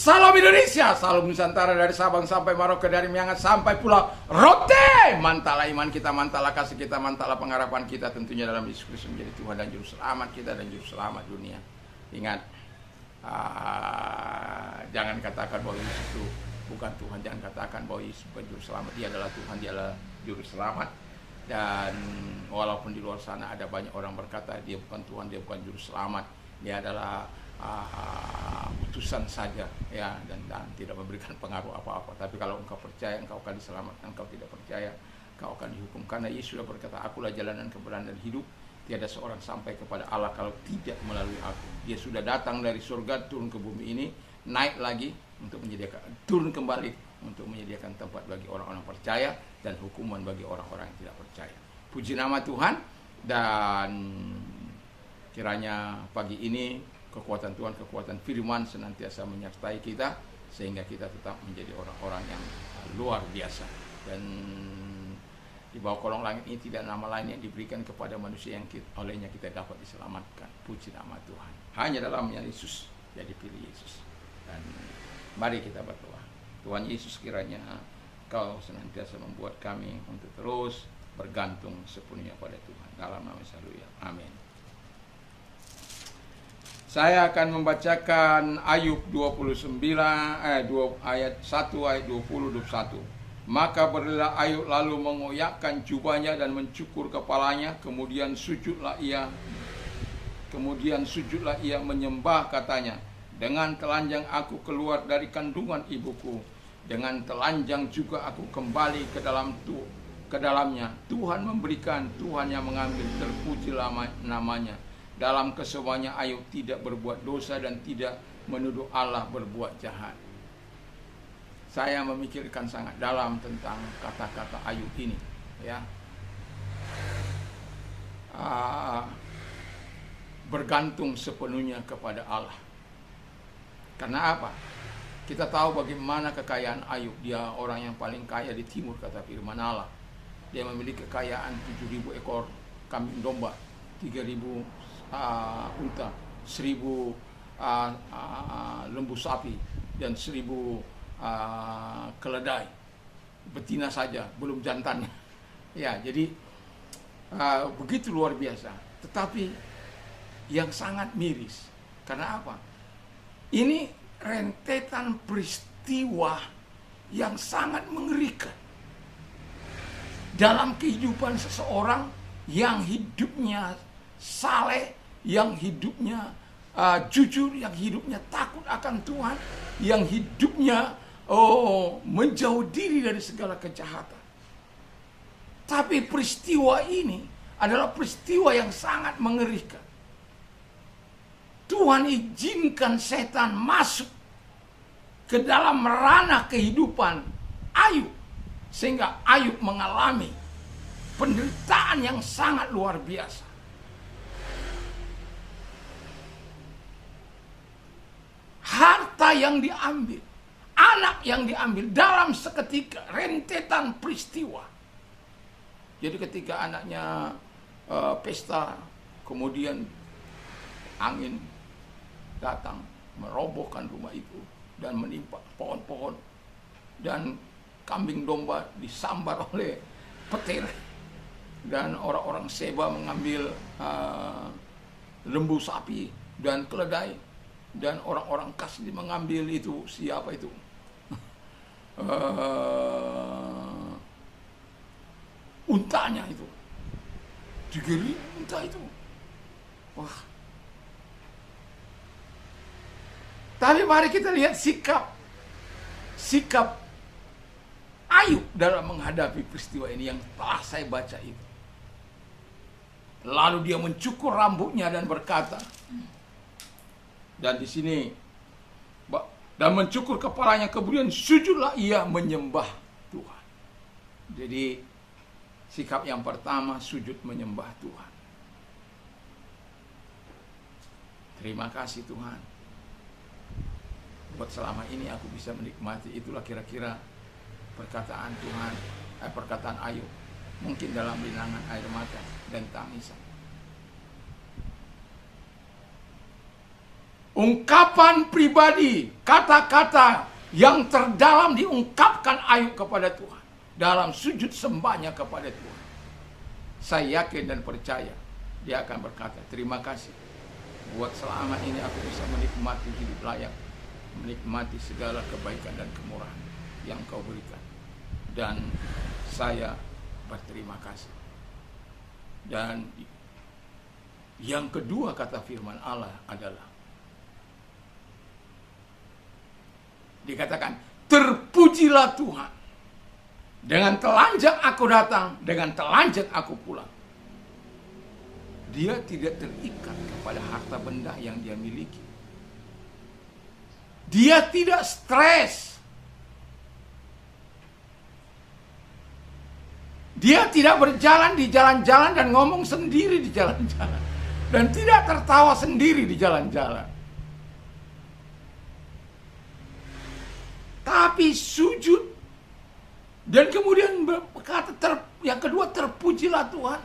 Salam Indonesia, salam Nusantara, dari Sabang sampai Merauke, dari Miangas sampai Pulau Rote. Mantalah iman kita, mantalah kasih kita, mantalah pengharapan kita tentunya dalam Yesus Kristus menjadi Tuhan dan Juru Selamat kita dan Juru Selamat dunia. Ingat, jangan katakan bahwa Yesus itu bukan Tuhan, jangan katakan bahwa Yesus bukan Juru Selamat. Dia adalah Tuhan, dia adalah Juru Selamat. Dan walaupun di luar sana ada banyak orang berkata dia bukan Tuhan, dia bukan Juru Selamat, dia adalah utusan saja, ya, dan tidak memberikan pengaruh apa-apa. Tapi kalau engkau percaya, engkau akan diselamatkan. Engkau tidak percaya, engkau akan dihukum. Karena Yesus sudah berkata, akulah jalan dan kebenaran dan hidup. Tiada seorang sampai kepada Allah kalau tidak melalui aku. Dia sudah datang dari surga, turun ke bumi ini, naik lagi untuk menyediakan, turun kembali untuk menyediakan tempat bagi orang-orang percaya dan hukuman bagi orang-orang yang tidak percaya. Puji nama Tuhan. Dan kiranya pagi ini kekuatan Tuhan, kekuatan firman senantiasa menyertai kita, sehingga kita tetap menjadi orang-orang yang luar biasa. Dan di bawah kolong langit ini tidak nama lain yang diberikan kepada manusia yang olehnya kita dapat diselamatkan. Puji nama Tuhan. Hanya dalamnya Yesus, jadi pilih Yesus. Dan mari kita berdoa. Tuhan Yesus, kiranya Kau senantiasa membuat kami untuk terus bergantung sepenuhnya pada Tuhan. Dalam nama Yesus, haleluya. Amin. Saya akan membacakan Ayub 29 ayat 1 ayat 20-21. Maka berilah Ayub lalu mengoyakkan jubahnya dan mencukur kepalanya, kemudian sujudlah ia menyembah, katanya, dengan telanjang aku keluar dari kandungan ibuku, dengan telanjang juga aku kembali ke dalamnya. Tuhan memberikan, Tuhan yang mengambil, terpujilah namanya. Dalam kesemuanya Ayub tidak berbuat dosa dan tidak menuduh Allah berbuat jahat. Saya memikirkan sangat dalam tentang kata-kata Ayub ini, ya. Bergantung sepenuhnya kepada Allah. Karena apa? Kita tahu bagaimana kekayaan Ayub. Dia orang yang paling kaya di timur, kata firman Allah. Dia memiliki kekayaan 7.000 ekor kambing domba, 3.000 unta, 1.000 lembu sapi, dan 1.000 keledai betina saja, belum jantannya. Ya, jadi begitu luar biasa. Tetapi yang sangat miris, karena apa? Ini rentetan peristiwa yang sangat mengerikan dalam kehidupan seseorang yang hidupnya saleh, yang hidupnya jujur, yang hidupnya takut akan Tuhan, yang hidupnya menjauh diri dari segala kejahatan. Tapi peristiwa ini adalah peristiwa yang sangat mengerikan. Tuhan izinkan setan masuk ke dalam ranah kehidupan Ayub, sehingga Ayub mengalami penderitaan yang sangat luar biasa. Harta yang diambil, anak yang diambil dalam seketika, rentetan peristiwa. Jadi ketika anaknya pesta, kemudian angin datang merobohkan rumah itu dan menimpa pohon-pohon, dan kambing domba disambar oleh petir, dan orang-orang Seba mengambil lembu sapi dan keledai, dan orang-orang Kasdi mengambil itu, siapa itu? Untanya itu. 3.000 unta itu. Wah. Tapi mari kita lihat sikap Ayub dalam menghadapi peristiwa ini yang telah saya baca itu. Lalu dia mencukur rambutnya dan berkata, dan di sini, dan mencukur kepalanya, kemudian sujudlah ia menyembah Tuhan. Jadi sikap yang pertama, sujud menyembah Tuhan. Terima kasih Tuhan, buat selama ini aku bisa menikmati. Itulah kira-kira perkataan Tuhan, perkataan Ayub. Mungkin dalam bilangan air mata dan tangisan. ungkapan pribadi, kata-kata yang terdalam diungkapkan Ayub kepada Tuhan dalam sujud sembahnya kepada Tuhan. Saya yakin dan percaya dia akan berkata, terima kasih buat selama ini aku bisa menikmati hidup layak, menikmati segala kebaikan dan kemurahan yang Kau berikan, dan saya berterima kasih. Dan yang kedua kata firman Allah adalah, dikatakan, terpujilah Tuhan. Dengan telanjang aku datang, dengan telanjang aku pulang. Dia tidak terikat kepada harta benda yang dia miliki. Dia tidak stres. Dia tidak berjalan di jalan-jalan dan ngomong sendiri di jalan-jalan. Dan tidak tertawa sendiri di jalan-jalan. Tapi sujud. Dan kemudian berkata, yang kedua, terpujilah Tuhan.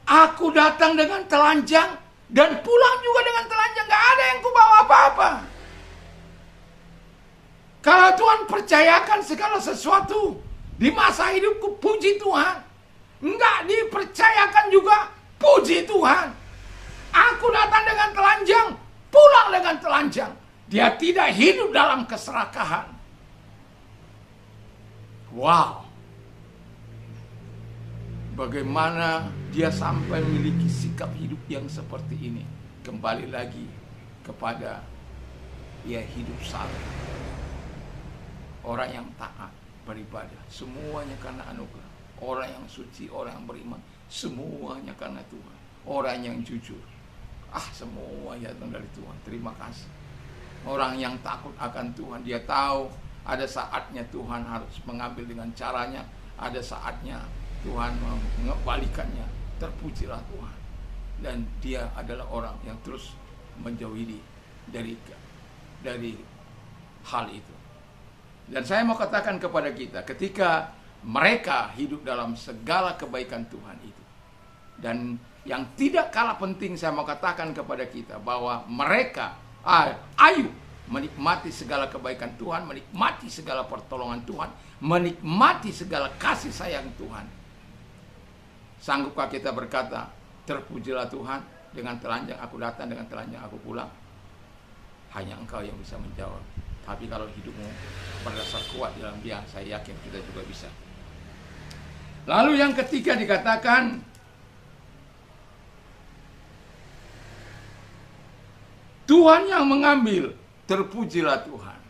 Aku datang dengan telanjang dan pulang juga dengan telanjang. Gak ada yang kubawa apa-apa. Kalau Tuhan percayakan segala sesuatu di masa hidupku, puji Tuhan. Enggak dipercayakan juga, puji Tuhan. Aku datang dengan telanjang, pulang dengan telanjang. Dia tidak hidup dalam keserakahan. Wow. Bagaimana dia sampai memiliki sikap hidup yang seperti ini. Kembali lagi kepada dia hidup saleh. Orang yang taat beribadah, semuanya karena anugerah. Orang yang suci, orang yang beriman, semuanya karena Tuhan. Orang yang jujur, semuanya datang dari Tuhan. Terima kasih. Orang yang takut akan Tuhan, dia tahu ada saatnya Tuhan harus mengambil dengan caranya, ada saatnya Tuhan mengembalikannya. Terpujilah Tuhan. Dan dia adalah orang yang terus menjauhi dari hal itu. Dan saya mau katakan kepada kita, ketika mereka hidup dalam segala kebaikan Tuhan itu, dan yang tidak kalah penting saya mau katakan kepada kita, bahwa mereka, Ayub, menikmati segala kebaikan Tuhan, menikmati segala pertolongan Tuhan, menikmati segala kasih sayang Tuhan. Sanggupkah kita berkata, terpujilah Tuhan, dengan telanjang aku datang, dengan telanjang aku pulang? Hanya Engkau yang bisa menjawab. Tapi kalau hidupmu berdasar kuat dalam Dia, saya yakin kita juga bisa. Lalu yang ketiga dikatakan, Tuhan yang mengambil, terpujilah Tuhan.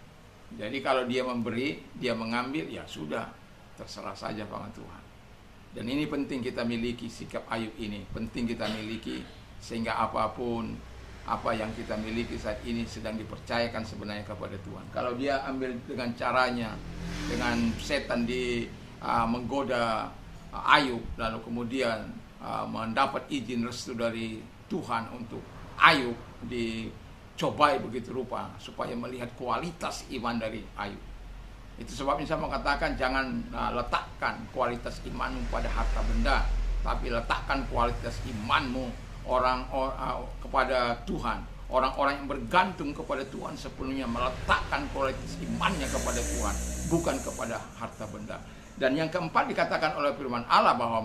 Jadi kalau Dia memberi, Dia mengambil, ya sudah, terserah saja pada Tuhan. Dan ini penting kita miliki sikap Ayub ini, penting kita miliki, sehingga apapun apa yang kita miliki saat ini sedang dipercayakan sebenarnya kepada Tuhan. Kalau dia ambil dengan caranya, dengan setan menggoda Ayub, lalu kemudian mendapat izin restu dari Tuhan untuk Ayub dicobai begitu rupa, supaya melihat kualitas iman dari Ayub. Itu sebabnya saya mau katakan, jangan letakkan kualitas imanmu pada harta benda, tapi letakkan kualitas imanmu kepada Tuhan. Orang-orang yang bergantung kepada Tuhan sepenuhnya meletakkan kualitas imannya kepada Tuhan, bukan kepada harta benda. Dan yang keempat dikatakan oleh firman Allah bahwa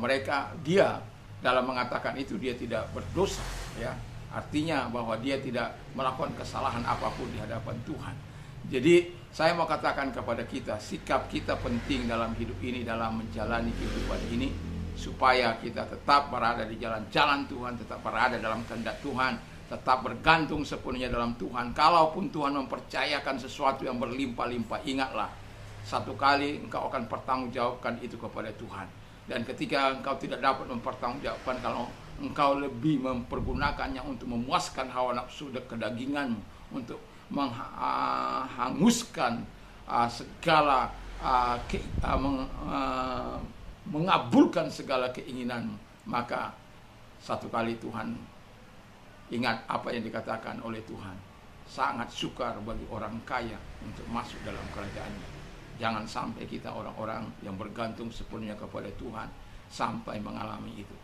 dia dalam mengatakan itu dia tidak berdosa, ya. Artinya bahwa dia tidak melakukan kesalahan apapun di hadapan Tuhan. Jadi saya mau katakan kepada kita, sikap kita penting dalam hidup ini, dalam menjalani kehidupan ini, supaya kita tetap berada di jalan-jalan Tuhan, tetap berada dalam kehendak Tuhan, tetap bergantung sepenuhnya dalam Tuhan. Kalaupun Tuhan mempercayakan sesuatu yang berlimpah-limpah, ingatlah, satu kali engkau akan pertanggungjawabkan itu kepada Tuhan. Dan ketika engkau tidak dapat mempertanggungjawabkan, kalau engkau lebih mempergunakannya untuk memuaskan hawa nafsu dan kedaginganmu, untuk menghanguskan segala mengabulkan segala keinginanmu, maka satu kali Tuhan ingat apa yang dikatakan oleh Tuhan, sangat sukar bagi orang kaya untuk masuk dalam kerajaannya. Jangan sampai kita orang-orang yang bergantung sepenuhnya kepada Tuhan sampai mengalami itu.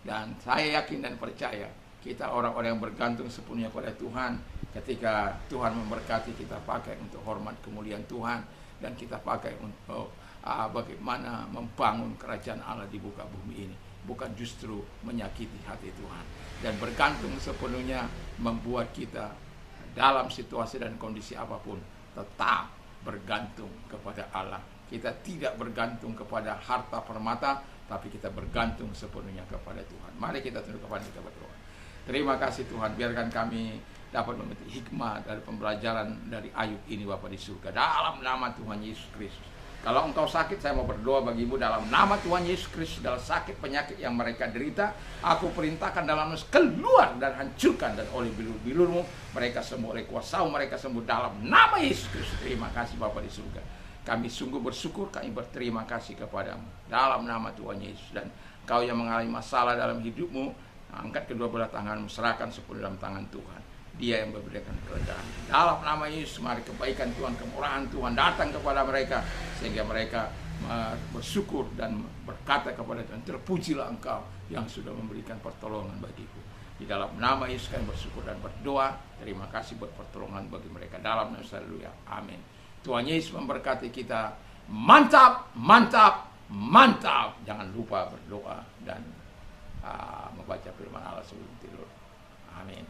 Dan saya yakin dan percaya Kita orang-orang yang bergantung sepenuhnya pada Tuhan. Ketika Tuhan memberkati, kita pakai untuk hormat kemuliaan Tuhan, dan kita pakai untuk bagaimana membangun kerajaan Allah di muka bumi ini, bukan justru menyakiti hati Tuhan. Dan bergantung sepenuhnya membuat kita dalam situasi dan kondisi apapun tetap bergantung kepada Allah. Kita tidak bergantung kepada harta permata, tapi kita bergantung sepenuhnya kepada Tuhan. Mari kita tunduk kepada Tuhan. Terima kasih Tuhan, biarkan kami dapat memetik hikmah dari pembelajaran dari Ayub ini Bapa di surga, dalam nama Tuhan Yesus Kristus. Kalau engkau sakit, saya mau berdoa bagimu dalam nama Tuhan Yesus Kristus. Dalam sakit penyakit yang mereka derita, aku perintahkan dalam nama keluar dan hancurkan, dan oleh bilur-bilurmu mereka sembuh, oleh kuasa mereka sembuh dalam nama Yesus Kristus. Terima kasih Bapa di surga. Kami sungguh bersyukur, kami berterima kasih kepadamu dalam nama Tuhan Yesus. Dan kau yang mengalami masalah dalam hidupmu, angkat kedua belah tanganmu, serahkan sepenuhnya dalam tangan Tuhan. Dia yang memberikan keledaan. Dalam nama Yesus, mari kebaikan Tuhan, kemurahan Tuhan datang kepada mereka, sehingga mereka bersyukur dan berkata kepada Tuhan, terpujilah Engkau yang sudah memberikan pertolongan bagiku. Di dalam nama Yesus kami bersyukur dan berdoa. Terima kasih buat pertolongan bagi mereka. Dalam nama Yesus, haleluya, amin. Tuhan Yesus memberkati kita. Mantap, mantap, mantap. Jangan lupa berdoa dan membaca firman Allah sebelum tidur. Amin.